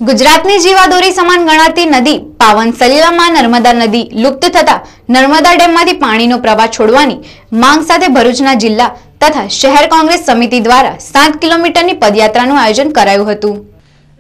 ગુજરાતની જીવાદોરી સમાન ગણાતી નદી પાવન સલીલામાં નર્મદા નદી લુપ્ત થતા નર્મદા ડેમમાંથી પાણીનો પ્રવાહ છોડવાની માંગ સાથે ભરૂચના જિલ્લા તથા શહેર કોંગ્રેસ સમિતિ દ્વારા 7 કિલોમીટરની પદયાત્રાનું આયોજન કરાયું હતું।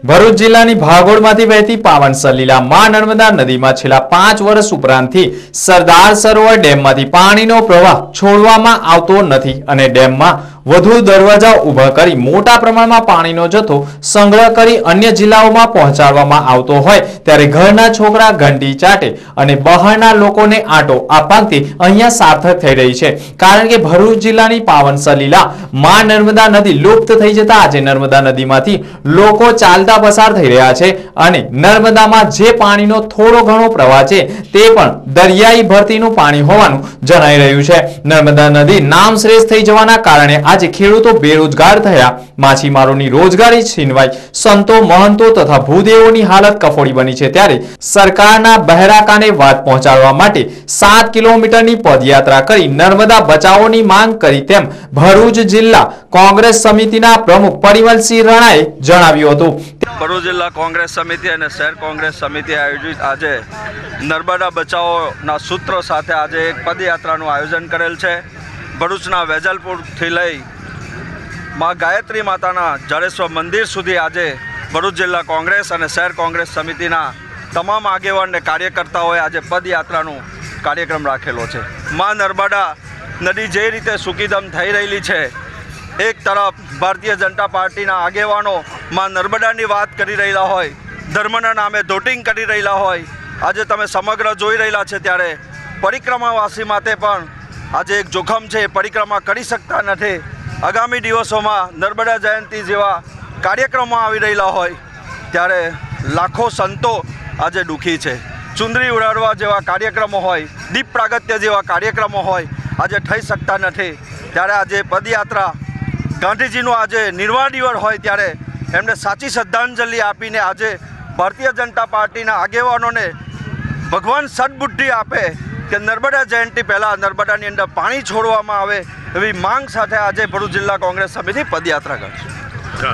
ભરૂચ જિલ્લાની ભાગોળમાંથી વહેતી પાવન સલીલા માં નર્મદા નદીમાં છેલ્લા 5 વર્ષ ઉપરાંતથી સરદાર સરોવર ડેમમાંથી પાણીનો પ્રવાહ છોડવામાં આવતો નથી અને ડેમમાં વધુ દરવાજા ઊભા કરી મોટા પ્રમાણમાં પાણીનો જથ્થો સંગ્રહ કરી અન્ય જિલ્લાઓમાં પહોંચાડવામાં આવતો હોય ત્યારે ઘરના છોકરા ઘંટી ચાટે અને બહારના લોકોને આંટો આપવાથી અહીંયા સાર્થક થઈ રહી છે, કારણ કે ભરૂચ જિલ્લાની પાવન સલીલા માં નર્મદા નદી લુપ્ત થઈ જતા આજે નર્મદા નદીમાંથી લોકો ચાલતા પસાર થઈ રહ્યા છે અને નર્મદામાં જે પાણીનો થોડો ઘણો પ્રવાહ છે તે પણ દરિયાઈ ભરતીનું પાણી હોવાનું જણાઈ રહ્યું છે। નર્મદા નદી નામશ્રેષ્ઠ થઈ જવાના કારણે આજે ખેડૂતો બેરોજગાર થયા, માછીમારોની રોજગારી છીનવાઈ, સંતો મહંતો તથા ભૂદેવોની હાલત કફોડી બની છે ત્યારે સરકારના બહેરાકાને વાત પહોંચાડવા માટે 7 કિલોમીટરની પદયાત્રા કરી નર્મદા બચાવોની માંગ કરી તેમ ભરૂચ જિલ્લા કોંગ્રેસ સમિતિના પ્રમુખ પરિમલસિંહ રાણાએ જણાવ્યું હતું। ભરૂચ જિલ્લા કોંગ્રેસ સમિતિ અને શહેર કોંગ્રેસ સમિતિ આયોજિત આજે નર્મદા બચાવોના સૂત્રો સાથે આજે એક પદયાત્રાનું આયોજન કરેલ છે। ભરૂચના વેજલપુરથી લઈ માં ગાયત્રી માતાના જાડેશ્વર મંદિર સુધી આજે ભરૂચ જિલ્લા કોંગ્રેસ અને શહેર કોંગ્રેસ સમિતિના તમામ આગેવાન અને કાર્યકર્તાઓએ આજે પદયાત્રાનું કાર્યક્રમ રાખેલો છે। માં નર્મદા નદી જે રીતે સૂકીદમ થઈ રહેલી છે, એક તરફ ભારતીય જનતા પાર્ટીના આગેવાનો માં નર્મદાની વાત કરી રહેલા હોય, ધર્મના નામે ધોટિંગ કરી રહેલા હોય, આજે તમે સમગ્ર જોઈ રહેલા છે ત્યારે પરિક્રમાવાસી માટે પણ આજે એક જોખમ છે, પરિક્રમા કરી શકતા નથી। આગામી દિવસોમાં નર્મદા જયંતિ જેવા કાર્યક્રમો આવી રહેલા હોય ત્યારે લાખો સંતો આજે દુઃખી છે। ચુંદડી ઉડાડવા જેવા કાર્યક્રમો હોય, દીપ પ્રાગટ્ય જેવા કાર્યક્રમો હોય, આજે થઈ શકતા નથી। ત્યારે આજે પદયાત્રા ગાંધીજીનું આજે નિર્વાણ દિવસ હોય ત્યારે એમને સાચી શ્રદ્ધાંજલિ આપીને આજે ભારતીય જનતા પાર્ટીના આગેવાનોને ભગવાન સદબુદ્ધિ આપે કે નર્મદા જયંતિ પહેલાં નર્મદાની અંદર પાણી છોડવામાં આવે એવી માંગ સાથે આજે ભરૂચ જિલ્લા કોંગ્રેસ સમિતિ પદયાત્રા કરશે।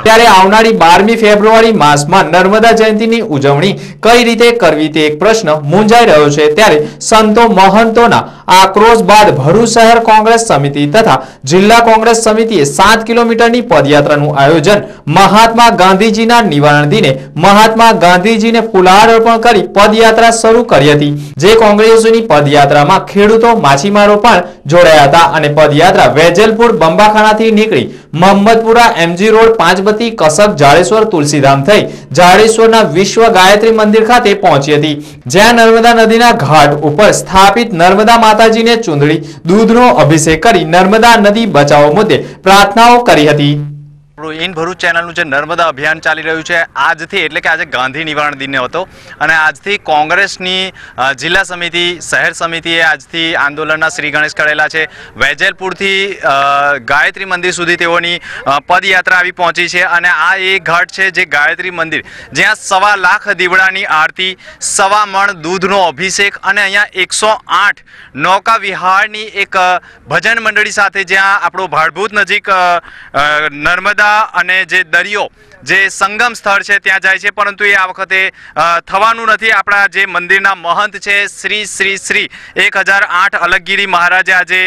ત્યારે આવનારી 12મી ફેબ્રુઆરી માસમાં નર્મદા જયંતિની ઉજવણી કઈ રીતે કરવી તે એક પ્રશ્ન મૂંઝાઈ રહ્યો છે ત્યારે સંતો મહંતોના આક્રોશ બાદ ભરૂચ શહેર કોંગ્રેસ સમિતિ તથા જિલ્લા કોંગ્રેસ સમિતિએ 7 કિલોમીટરની પદયાત્રાનું આયોજન મહાત્મા ગાંધીજીના નિવારણ દિને મહાત્મા ગાંધીજીને ફુલહાર અર્પણ કરી પદયાત્રા શરૂ કરી હતી। જે કોંગ્રેસની પદયાત્રામાં ખેડૂતો માછીમારો પણ જોડાયા હતા અને પદયાત્રા વેજલપુર બંબાખાનાથી નીકળી મોહમ્મદપુરા એમજી રોડ પાંચબત્તી કસક જાડેશ્વર તુલસીધામ થઈ જાડેશ્વરના વિશ્વ ગાયત્રી મંદિર ખાતે પહોંચી હતી, જ્યાં નર્મદા નદીના ઘાટ ઉપર સ્થાપિત નર્મદા માતાજીને ચુંદડી દૂધનો અભિષેક કરી નર્મદા નદી બચાવો મુદ્દે પ્રાર્થનાઓ કરી હતી। ઇન ભરૂચ ચેનલનું જે નર્મદા અભિયાન ચાલી રહ્યું છે આજથી, એટલે કે આજે ગાંધી નિવારણ દિન હતો અને આજથી કોંગ્રેસની જિલ્લા સમિતિ શહેર સમિતિએ આજથી આંદોલનના શ્રી ગણેશ કરેલા છે। વેજલપુરથી ગાયત્રી મંદિર સુધી તેઓની પદયાત્રા આવી પહોંચી છે અને આ એ ઘાટ છે જે ગાયત્રી મંદિર, જ્યાં 1.25 લાખ દીવડાની આરતી, 1.25 મણ દૂધનો અભિષેક અને અહીંયા 108 નૌકા વિહારની એક ભજન મંડળી સાથે, જ્યાં આપણો ભાડભૂત નજીક નર્મદા અને જે દરિયો જે સંગમ સ્થળ છે ત્યાં જાય છે, પરંતુ એ આ વખતે થવાનું નથી। આપણા જે મંદિરના મહંત છે શ્રી શ્રી શ્રી 1008 અલગગીરી મહારાજે આજે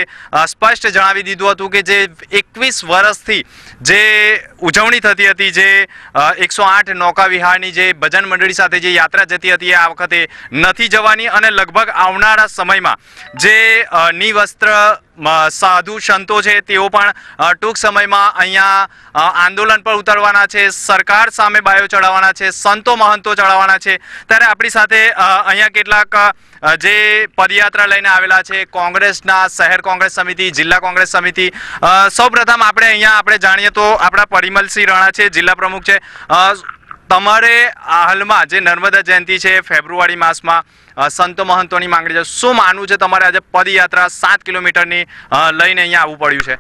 સ્પષ્ટ જણાવી દીધું હતું કે જે 21 વર્ષથી જે ઉજવણી થતી હતી, જે 108 નૌકા વિહારની જે ભજન મંડળી સાથે જે યાત્રા જતી હતી, એ આ વખતે નથી જવાની અને લગભગ આવનારા સમયમાં જે નિવસ્ત્ર સાધુ સંતો છે તેઓ પણ ટૂંક સમયમાં અહીંયા આંદોલન પર ઉતરવાના છે, સરકાર સામે બાયો ચડાવવાના છે, સંતો મહંતો ચડાવવાના છે। ત્યારે આપણી સાથે અહીંયા કેટલાક જે પદયાત્રા લઈને આવેલા છે કોંગ્રેસના શહેર કોંગ્રેસ સમિતિ, જિલ્લા કોંગ્રેસ સમિતિ, સૌપ્રથમ આપણે જાણીએ તો આપણા પરિમલસિંહ રાણા છે, જિલ્લા પ્રમુખ છે। તમારે હાલમાં જે નર્મદા જયંતિ છે ફેબ્રુઆરી માસમાં સંતો મહંતોની માંગણી છે, શું માનવું છે તમારે આજે પદયાત્રા 7 કિલોમીટરની લઈને અહીંયા આવવું પડ્યું છે?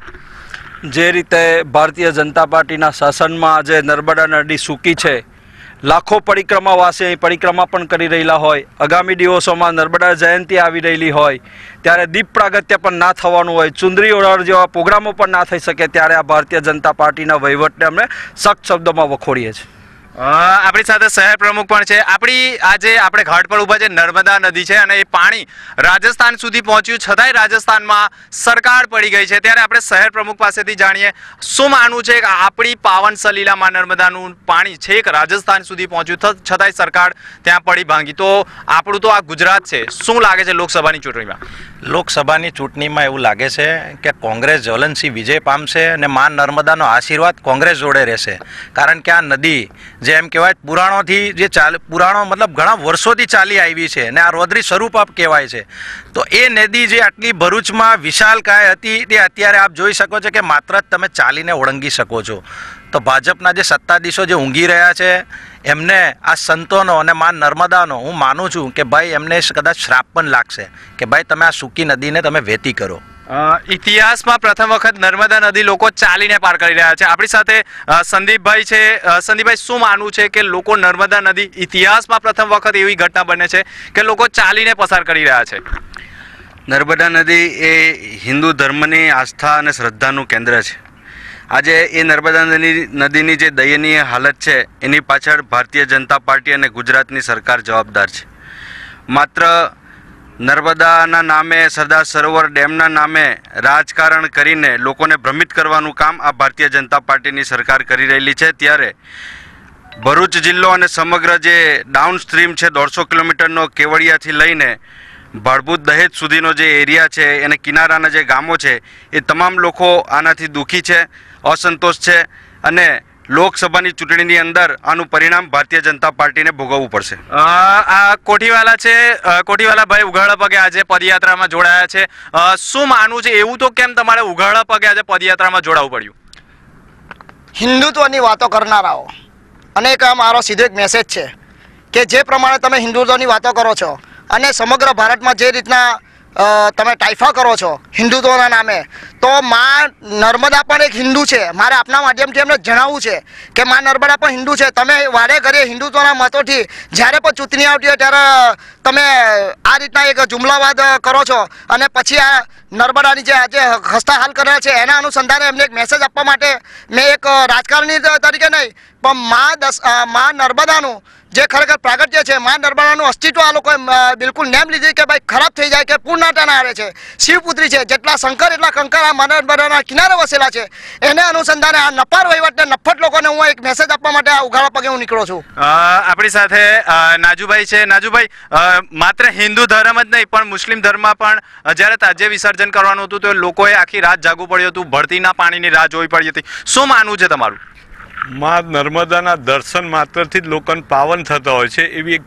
જે રીતે ભારતીય જનતા પાર્ટીના શાસનમાં આજે નર્મદા નદી સૂકી છે, લાખો પરિક્રમાવાસી અહીં પરિક્રમા પણ કરી રહેલા હોય, આગામી દિવસોમાં નર્મદા જયંતિ આવી રહેલી હોય ત્યારે દીપ પ્રાગટ્ય પણ ના થવાનું હોય, ચુંદડી ઉડાડ જેવા પ્રોગ્રામો પણ ના થઈ શકે, ત્યારે આ ભારતીય જનતા પાર્ટીના વહીવટને અમે સખ્ત શબ્દોમાં વખોડીએ છીએ। આપણી સાથે શહેર પ્રમુખ પણ છે. આજે આપણે ઘાટ પર ઊભા છે. નર્મદા નદી છે અને એ પાણી રાજસ્થાન સુધી પહોંચ્યું, છતાંય રાજસ્થાનમાં સરકાર પડી ગઈ છે. ત્યારે આપણે શહેર પ્રમુખ પાસેથી જાણીએ શું માનવું છે કે આપણી પાવન સલીલામાં નર્મદાનું પાણી છેક રાજસ્થાન સુધી પહોંચ્યું, છતાંય સરકાર ત્યાં પડી ભાંગી. તો આપણું તો આ ગુજરાત છે, શું લાગે છે લોકસભાની ચૂંટણીમાં? લોકસભાની ચૂંટણીમાં એવું લાગે છે કે કોંગ્રેસ જ્વલનસિંહ વિજય પામશે અને માં નર્મદાનો આશીર્વાદ કોંગ્રેસ જોડે રહેશે. કારણ કે આ નદી જે એમ કહેવાય પુરાણોથી પુરાણો મતલબ ઘણા વર્ષોથી ચાલી આવી છે અને આ રૌદ્રી સ્વરૂપ કહેવાય છે. તો એ નદી જે આટલી ભરૂચમાં વિશાળકાય હતી તે અત્યારે આપ જોઈ શકો છો કે માત્ર તમે ચાલીને ઓળંગી શકો છો. તો ભાજપના જે સત્તાધીશો જે ઊંઘી રહ્યા છે એમને આ સંતોનો અને માં નર્મદાનો હું માનું છું કે ભાઈ એમને કદાચ શ્રાપ પણ લાગશે કે ભાઈ તમે આ સૂકી નદીને તમે વહેતી કરો. ઇતિહાસમાં પ્રથમ વખત નર્મદા નદી લોકો ચાલીને પાર કરી રહ્યા છે. આપણી સાથે સંદીપભાઈ છે. સંદીપભાઈ, શું માનવું છે કે લોકો નર્મદા નદી ઇતિહાસમાં પ્રથમ વખત એવી ઘટના બને છે કે લોકો ચાલીને પસાર કરી રહ્યા છે? નર્મદા નદી એ હિન્દુ ધર્મની આસ્થા અને શ્રદ્ધાનું કેન્દ્ર છે. આજે એ નર્મદા નદીની જે દયનીય હાલત છે એની પાછળ ભારતીય જનતા પાર્ટી અને ગુજરાતની સરકાર જવાબદાર છે. માત્ર નર્મદાના નામે, સરદાર સરોવર ડેમના નામે રાજકારણ કરીને લોકોને ભ્રમિત કરવાનું કામ આ ભારતીય જનતા પાર્ટીની સરકાર કરી રહેલી છે. ત્યારે ભરૂચ જિલ્લો અને સમગ્ર જે ડાઉન સ્ટ્રીમ છે 150 કિલોમીટરનો કેવડિયાથી લઈને ભાડભૂત દહેજ સુધીનો જે એરિયા છે અને કિનારાના જે ગામો છે એ તમામ લોકો આનાથી દુઃખી છે, અસંતોષ છે અને લોકસભાની ચૂંટણીની અંદર આનું પરિણામ ભારતીય જનતા પાર્ટીને ભોગવવું પડશે. આ કોઠીવાલા છે. કોઠીવાલા ભાઈ ઉઘાડા પગે આજે પદયાત્રામાં જોડાયા છે. શું માનવું છે? એવું તો કેમ તમારે ઉઘાડા પગે આજે પદયાત્રામાં જોડાવું પડ્યું? હિન્દુત્વની વાતો કરનારાઓ અને એક મારો સીધો એક મેસેજ છે કે જે પ્રમાણે તમે હિન્દુત્વની વાતો કરો છો અને સમગ્ર ભારતમાં જે રીતના તમે ટાઈફા કરો છો હિન્દુત્વના નામે, તો માં નર્મદા પણ એક હિન્દુ છે. મારે આપના માધ્યમથી એમને જણાવવું છે કે માં નર્મદા પણ હિન્દુ છે. તમે વારે ઘરે હિન્દુત્વના મતોથી જ્યારે પણ ચૂંટણી આવતી હોય ત્યારે તમે આ રીતના એક જુમલાવાદ કરો છો અને પછી આ નર્મદાની જે આજે હસ્તા હાલ કરેલા છે એના અનુસંધાને એમને એક મેસેજ આપવા માટે મેં એક રાજકારણી તરીકે નહીં પણ માં નર્મદાનું જે ખરેખર પ્રાગટ્ય છે, માં નર્મદાનું અસ્તિત્વ આ લોકોએ બિલકુલ નેમ લીધી કે ભાઈ ખરાબ થઈ જાય કે પૂર્ણાટાના આવે છે. શિવપુત્રી છે, જેટલા શંકર એટલા કંકર આ માં નર્મદાના કિનારે વસેલા છે. એને અનુસંધાને આ નપાર વહીવટને નફ્ફટ લોકોને હું એક મેસેજ આપવા માટે આ ઉઘાડા પગે હું નીકળું છું. આપણી સાથે નાજુભાઈ છે. નાજુભાઈ, માત્ર હિન્દુ ધર્મ જ નહીં પણ મુસ્લિમ ધર્મમાં પણ જ્યારે તાજ્ય વિસર્જન કરવાનું હતું તો લોકોએ આખી રાત જાગવું પડ્યું હતું, ભરતીના પાણીની રાહ જોવી પડી હતી. શું માનવું છે તમારું? માં નર્મદાના દર્શન માત્રથી જ લોકોને પાવન થતા હોય છે એવી એક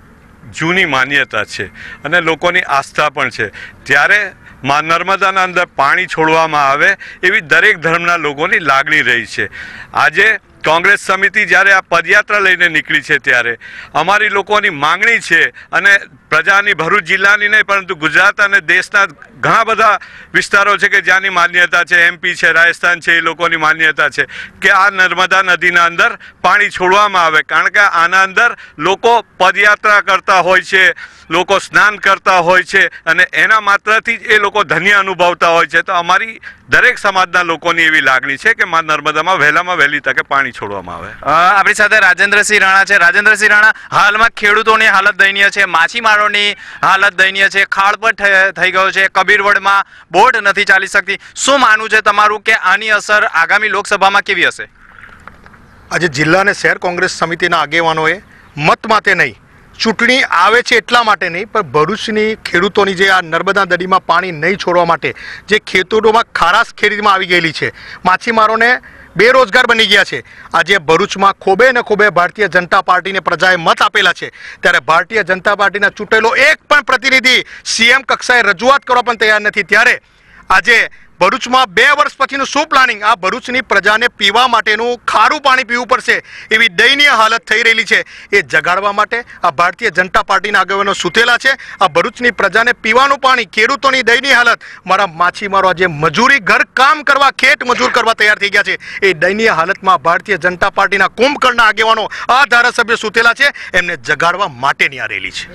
જૂની માન્યતા છે અને લોકોની આસ્થા પણ છે. ત્યારે માં નર્મદાના અંદર પાણી છોડવામાં આવે એવી દરેક ધર્મના લોકોની લાગણી રહી છે. આજે કોંગ્રેસ સમિતિ જ્યારે આ પદયાત્રા લઈને નીકળી છે ત્યારે અમારી લોકોની માંગણી છે અને પ્રજાની ભરૂચ જિલ્લાની નહીં પરંતુ ગુજરાત અને દેશના ઘણા બધા વિસ્તારો છે કે જ્યાંની માન્યતા છે, MP છે, રાજસ્થાન છે, એ લોકોની માન્યતા છે કે આ નર્મદા નદીના અંદર પાણી છોડવામાં આવે. કારણ કે આના અંદર લોકો પદયાત્રા કરતા હોય છે, લોકો સ્નાન કરતા હોય છે અને એના માત્રથી જ એ લોકો ધન્ય અનુભવતા હોય છે. તો અમારી દરેક સમાજના લોકોની એવી લાગણી છે કે માં નર્મદામાં વહેલામાં વહેલી તકે પાણી છોડવામાં આવે. આપણી સાથે રાજેન્દ્રસિંહ રાણા છે. રાજેન્દ્રસિંહ રાણા, હાલમાં ખેડૂતોની હાલત દયનીય છે, માછીમારોની હાલત દયનીય છે, ખાડ પર થઈ ગયો છે, કબીરવડમાં બોટ નથી ચાલી શકતી. શું માનવું છે તમારું કે આની અસર આગામી લોકસભામાં કેવી હશે? આજે જિલ્લા અને શહેર કોંગ્રેસ સમિતિના આગેવાનોએ મત માટે નહીં, ચૂંટણી આવે છે એટલા માટે નહીં, પણ ભરૂચની ખેડૂતોની જે આ નર્મદા નદીમાં પાણી નહીં છોડવા માટે જે ખેતરોમાં ખારાશ ખેતીમાં આવી ગયેલી છે, માછીમારોને બેરોજગાર બની ગયા છે. આજે ભરૂચમાં ખોબે ને ખોબે ભારતીય જનતા પાર્ટીને પ્રજાએ મત આપેલા છે. ત્યારે ભારતીય જનતા પાર્ટીના ચૂંટેલો એક પણ પ્રતિનિધિ CM કક્ષાએ રજૂઆત કરવા પણ તૈયાર નથી. ત્યારે આજે ભરૂચમાં 2 વર્ષ પછીનું શું પ્લાનિંગ? આ ભરૂચની પ્રજાને પીવા માટેનું ખારું પાણી પીવું પડશે એવી દયનીય હાલત થઈ રહેલી છે. એ જગાડવા માટે આ ભારતીય જનતા પાર્ટીના આગેવાનો સૂતેલા છે. આ ભરૂચની પ્રજાને પીવાનું પાણી, ખેડૂતોની દયનીય હાલત, મારા માછીમારો આજે મજૂરી ઘર કામ કરવા, ખેત મજૂર કરવા તૈયાર થઈ ગયા છે. એ દયનીય હાલતમાં ભારતીય જનતા પાર્ટીના કુંભકર્ણના આગેવાનો, આ ધારાસભ્ય સૂતેલા છે, એમને જગાડવા માટેની આ રેલી છે.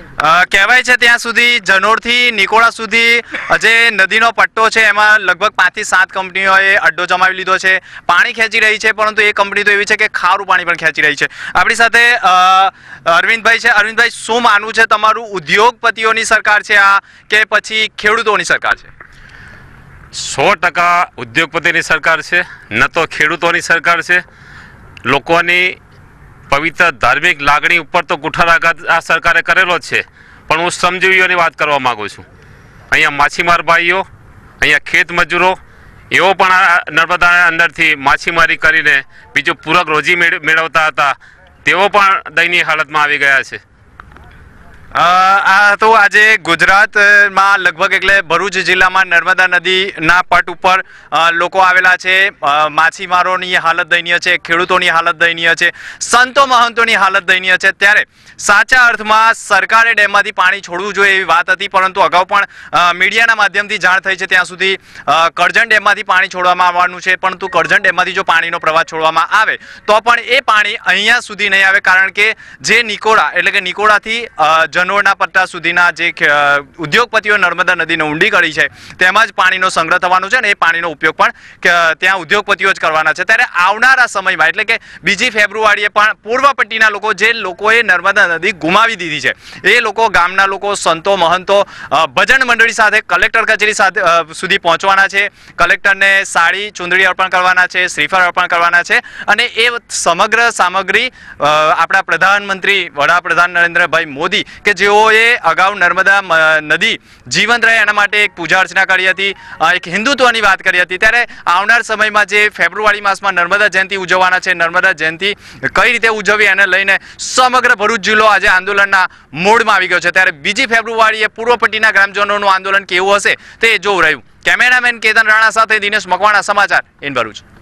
કહેવાય છે ત્યાં સુધી જનોરથી નિકોળા સુધી જે નદીનો પટ્ટો છે એમાં લગભગ 5 થી 7 કંપનીઓએ અડ્ડો જમાવી લીધો છે, પાણી ખેંચી રહી છે, પરંતુ એ કંપની તો એવી છે કે ખારું પાણી પણ ખેંચી રહી છે. આપણી સાથે અરવિંદભાઈ છે. અરવિંદભાઈ, શું માનવું છે તમારું? ઉદ્યોગપતિઓની સરકાર છે આ કે પછી ખેડૂતોની સરકાર છે? 100% ઉદ્યોગપતિની સરકાર છે, ન તો ખેડૂતોની સરકાર છે. લોકોની પવિત્ર ધાર્મિક લાગણી ઉપર તો કુઠારાઘાત આ સરકારે કરેલો જ છે, પણ હું શ્રમજીવીઓની વાત કરવા માગું છું. અહીંયા માછીમાર ભાઈઓ, અહીંયા ખેત મજૂરો, એઓ પણ આ નર્મદાના અંદરથી માછીમારી કરીને બીજું પૂરક રોજી મેળવતા હતા, તેઓ પણ દયનીય હાલતમાં આવી ગયા છે. આ તો આજે ગુજરાતમાં લગભગ એટલે ભરૂચ જિલ્લામાં નર્મદા નદીના પટ ઉપર લોકો આવેલા છે. માછીમારોની હાલત દયનીય છે, ખેડૂતોની હાલત દયનીય છે, સંતો મહંતોની હાલત દયનીય છે. ત્યારે સાચા અર્થમાં સરકારે ડેમમાંથી પાણી છોડવું જોઈએ એવી વાત હતી, પરંતુ અગાઉ પણ મીડિયાના માધ્યમથી જાણ થઈ છે ત્યાં સુધી કરજણ ડેમમાંથી પાણી છોડવામાં આવવાનું છે, પરંતુ કરજણ ડેમમાંથી જો પાણીનો પ્રવાહ છોડવામાં આવે તો પણ એ પાણી અહીંયા સુધી નહીં આવે, કારણ કે જે નિકોડા એટલે કે નિકોડાથી જનોરના પટ્ટા સુધીના જે ઉદ્યોગપતિઓ નર્મદા નદીને ઊંડી કરી છે તેમાં જ પાણીનો સંગ્રહ થવાનો છે અને એ પાણીનો ઉપયોગ પણ ત્યાં ઉદ્યોગપતિઓ જ કરવાના છે. ત્યારે આવનારા સમયમાં એટલે કે 2 ફેબ્રુઆરીએ પણ પૂર્વ પટ્ટીના લોકો, જે લોકોએ નર્મદા નદી ગુમાવી દીધી છે, એ લોકો, ગામના લોકો, સંતો મહંતો ભજન મંડળી સાથે કલેક્ટર કચેરી સુધી પહોંચવાના છે. કલેક્ટરને સાડી ચુંદડી અર્પણ કરવાના છે, શ્રીફળ અર્પણ કરવાના છે અને એ સમગ્ર સામગ્રી આપણા પ્રધાનમંત્રી વડાપ્રધાન નરેન્દ્રભાઈ મોદી કે જેઓએ અગાઉ નર્મદા નદી જીવંત રહે એના માટે એક પૂજા અર્ચના કરી હતી, એક હિન્દુત્વની વાત કરી હતી. ત્યારે આવનાર સમયમાં જે ફેબ્રુઆરી માસમાં નર્મદા જયંતિ ઉજવવાના છે, નર્મદા જયંતિ કઈ રીતે ઉજવવી એને લઈને સમગ્ર ભરૂચ જિલ્લો આજે આંદોલનના મોડમાં આવી ગયો છે. ત્યારે 2 ફેબ્રુઆરીએ પૂર્વ પટ્ટીના ગ્રામજનોનું આંદોલન કેવું હશે તે જોવું રહ્યું. કેમેરામેન કેતન રાણા સાથે દિનેશ મકવાણા, સમાચાર ઇન ભરૂચ.